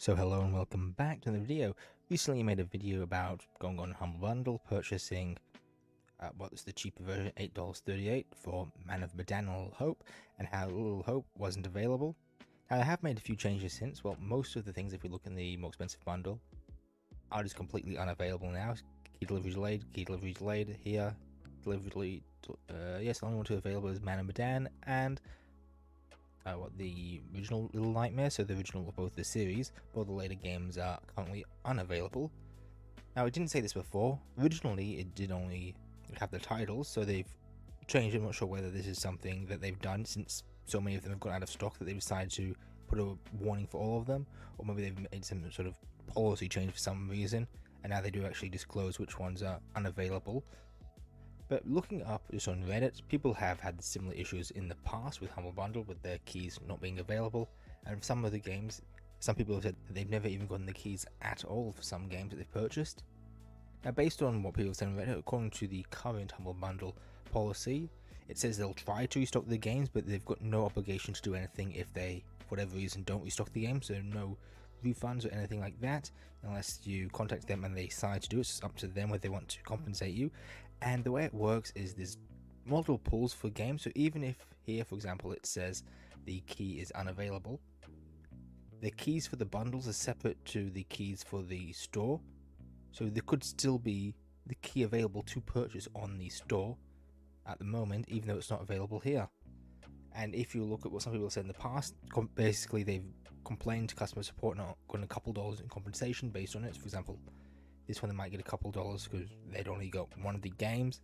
So hello and welcome back to the video. Recently I made a video about going on Humble Bundle, purchasing what's the cheaper version, $8.38 for Man of Medan and Little Hope, and how Little Hope wasn't available. Now I have made a few changes since. Well, most of the things, if we look in the more expensive bundle, are just completely unavailable now. Key delivery delayed here. Delivery, yes, the only one to available is Man of Medan and the original Little Nightmare, so the original of both the series. Both the later games are currently unavailable. Now, I didn't say this before. Originally, it did only have the titles, so they've changed. I'm not sure whether this is something that they've done since so many of them have gone out of stock that they've decided to put a warning for all of them, or maybe they've made some sort of policy change for some reason, and now they do actually disclose which ones are unavailable. But looking up just on Reddit, people have had similar issues in the past with Humble Bundle, with their keys not being available. And for some of the games, some people have said that they've never even gotten the keys at all for some games that they've purchased. Now, based on what people have said on Reddit, according to the current Humble Bundle policy, it says they'll try to restock the games, but they've got no obligation to do anything if they, for whatever reason, don't restock the game. So no refunds or anything like that, unless you contact them and they decide to do it. It's up to them whether they want to compensate you. And the way it works is there's multiple pools for games. So even if here, for example, it says the key is unavailable, the keys for the bundles are separate to the keys for the store. So there could still be the key available to purchase on the store at the moment, even though it's not available here. And if you look at what some people have said in the past, basically they've complained to customer support, not gotten a couple dollars in compensation based on it. So for example, this one they might get a couple dollars because they'd only got one of the games.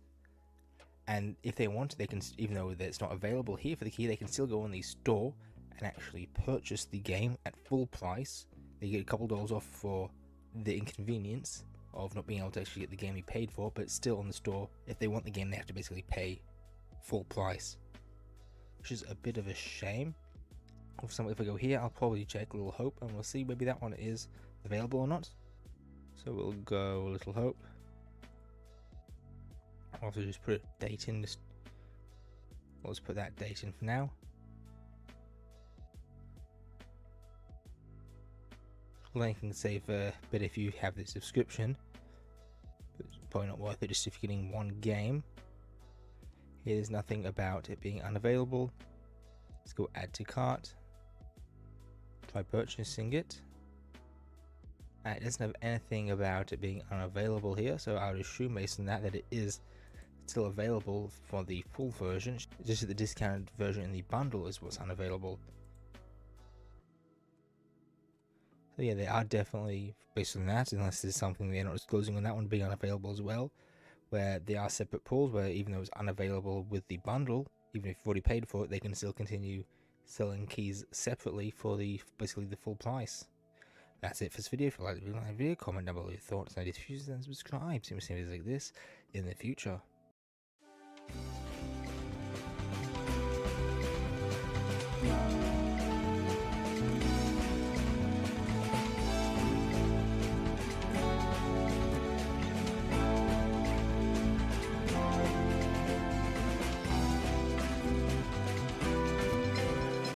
And if they want, they can, even though it's not available here for the key, they can still go on the store and actually purchase the game at full price. They get a couple dollars off for the inconvenience of not being able to actually get the game they paid for, but still on the store, if they want the game, they have to basically pay full price, which is a bit of a shame. If I go here, I'll probably check Little Hope and we'll see maybe that one is available or not. So we'll go Little Hope. I'll also just put a date in. Let's put that date in for now. Link can save a bit if you have the subscription, but it's probably not worth it just if you're getting one game. Here there's nothing about it being unavailable. Let's go add to cart. Try purchasing it. And it doesn't have anything about it being unavailable here, so I would assume based on that it is still available for the full version. Just that the discounted version in the bundle is what's unavailable. So yeah, they are definitely, based on that, unless there's something they're not disclosing on that one being unavailable as well, where they are separate pools, where even though it's unavailable with the bundle, even if you've already paid for it, they can still continue selling keys separately for basically the full price. That's it for this video. If you like the video, comment down below your thoughts, ideas, views, and subscribe to see videos like this in the future. Yeah.